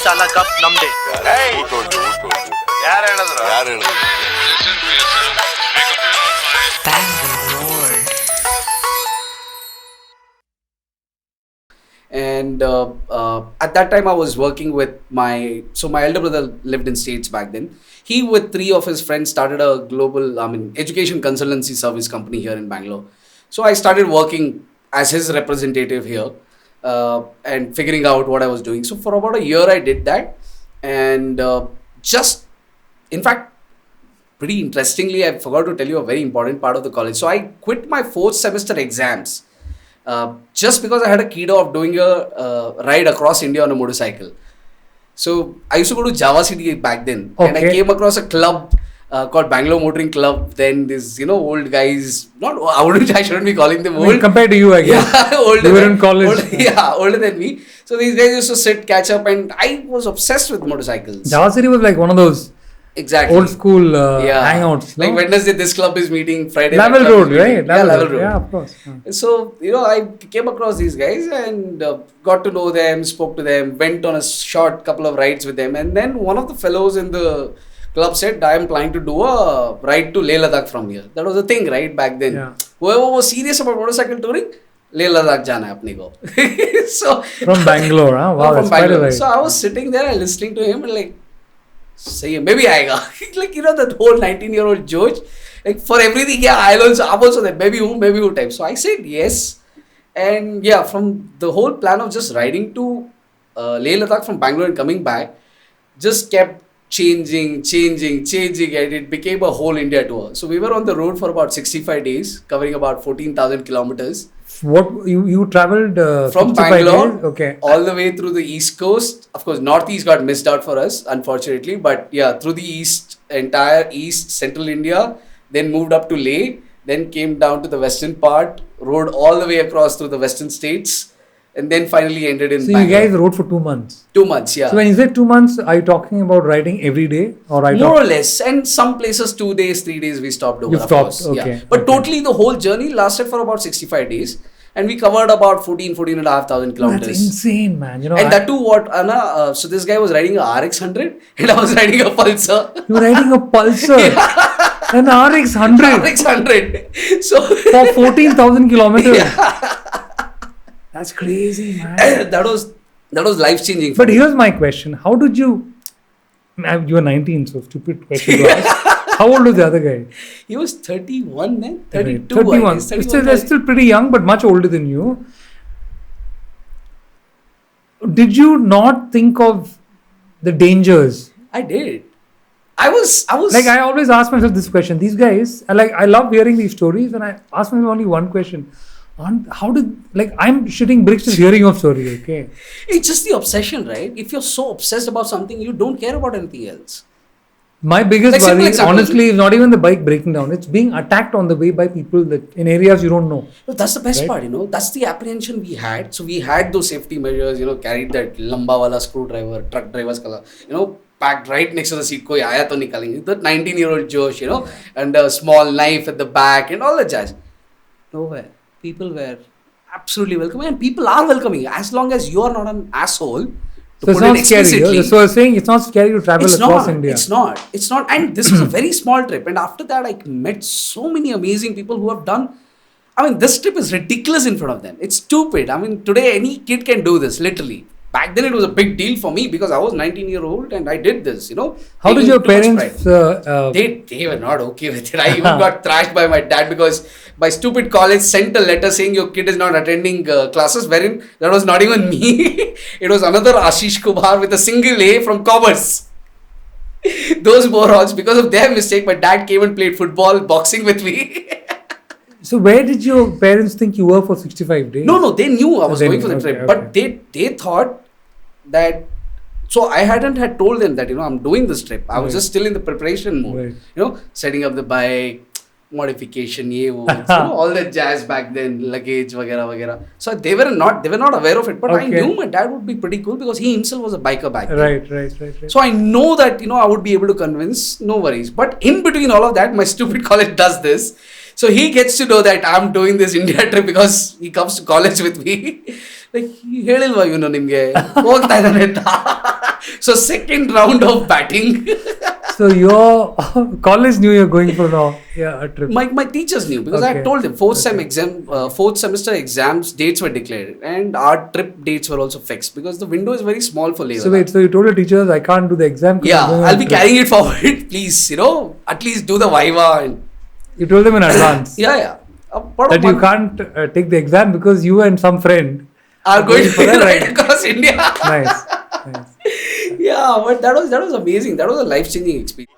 ಸಾಲ ಕಪ್ ನಮ್ದೆ. ಯಾರು ಹೇಳಿದ್ರು? And at that time I was working with my elder brother lived in States back then. He with 3 of his friends started a global education consultancy service company here in Bangalore. So I started working as his representative here and figuring out what I was doing. So for about a year I did that, and just in fact pretty interestingly I forgot to tell you a very important part of the college. So I quit my 4th semester exams just because I had a kiddo of doing a ride across India on a motorcycle. So I used to go to Java City back then, and I came across a club called Bangalore Motoring Club. Then this, old guys, I shouldn't be calling them old. Compared to you, I guess. Yeah, older. You were in college. Older than me. So these guys used to sit, catch up, and I was obsessed with motorcycles. Java City was like one of those old school hangouts. Like Wednesday, this club is meeting. Friday, Level Road, right? Level Road. Yeah, of course. So, I came across these guys and got to know them, spoke to them, went on a short couple of rides with them. And then one of the fellows in the club said, I am planning to do a ride to Leh Ladakh from here. That was a thing, right? Back then. Yeah. Whoever was serious about motorcycle touring, Leh Ladakh jana hai apne ko. So, from Bangalore, huh? Wow, that's quite a ride. So I was sitting there and listening to him and like, say maybe aayega. Like that whole 19-year-old George, like for everything, I'm also there, maybe who type. So I said yes, and from the whole plan of just riding to Leh Ladakh from Bangalore and coming back, just kept changing, and it became a whole India tour. So we were on the road for about 65 days, covering about 14,000 kilometers. What you traveled from Bangalore, okay, all the way through the East Coast. Of course, Northeast got missed out for us, unfortunately. But through the entire East, Central India, then moved up to Leh, then came down to the western part, rode all the way across through the western states, and then finally ended in Bangalore. So you guys rode for 2 months? 2 months, yeah. So when you say 2 months, are you talking about riding every day? Or more or less. And some places 2 days, 3 days we stopped over. You stopped, okay. Yeah. But totally the whole journey lasted for about 65 days. And we covered about 14,500 kilometers. That's insane, man. And that too, so this guy was riding a RX-100 and I was riding a Pulsar. You were riding a Pulsar? An RX-100? RX-100. So for 14,000 kilometers? Yeah. That's crazy, man. That was life-changing. But here's my question. How did you... You were 19, so stupid question to ask. How old was the other guy? He was 31 then? 32, 31. They're still pretty young, but much older than you. Did you not think of the dangers? I did. I was like, I always ask myself this question. These guys, I love hearing these stories, and I ask myself only one question. How did, I'm shitting bricks just hearing of story, okay? It's just the obsession, right? If you're so obsessed about something, you don't care about anything else. My biggest worry, honestly, is not even the bike breaking down. It's being attacked on the way by people that in areas you don't know. No, that's the best part, That's the apprehension we had. So we had those safety measures, carried that lamba wala screwdriver, truck driver's color, packed right next to the seat. Koi aaya to nikalenge. That 19-year-old Josh, and a small knife at the back and all that jazz. Nowhere. People were absolutely welcoming, and people are welcoming as long as you are not an asshole. So it's not scary. So you're saying it's not scary to travel across India. It's not. And this was a very small trip. And after that, I met so many amazing people who have done. This trip is ridiculous in front of them. It's stupid. Today any kid can do this, literally. Back then it was a big deal for me because I was 19-year-old and I did this, How did your parents... They were not okay with it. I even got thrashed by my dad because my stupid college sent a letter saying your kid is not attending classes, wherein that was not even me. It was another Aashish Kumar with a single A from commerce. Those morons, because of their mistake, my dad came and played football, boxing with me. So where did your parents think you were for 65 days? No, they knew I was going for the trip. Okay. But they thought that... So I hadn't had told them that, I'm doing this trip. I was just still in the preparation mode. Right. Setting up the bike, modification, all that jazz back then, luggage, vagera. So they were not aware of it. But I knew my dad would be pretty cool because he himself was a biker back then. Right. So I know that, I would be able to convince, no worries. But in between all of that, my stupid college does this. So he gets to know that I'm doing this India trip because he comes to college with me. Like, ಹೇಳಿಲ್ವಾ ಇವನು ನಿಮಗೆ ಹೋಗ್ತಾ ಇದ್ದಾನೆ ಅಂತ. So second round of batting. So your college knew you're going for a trip. My teachers knew because I had told them fourth semester exams dates were declared and our trip dates were also fixed because the window is very small for Leh. So wait, so you told your teachers I can't do the exam? Yeah, I'll be carrying it forward. Please, at least do the viva. And you told them in advance. Yeah. That you can't take the exam because you and some friend are going for right across India. Nice. Yeah, but that was amazing. That was a life-changing experience.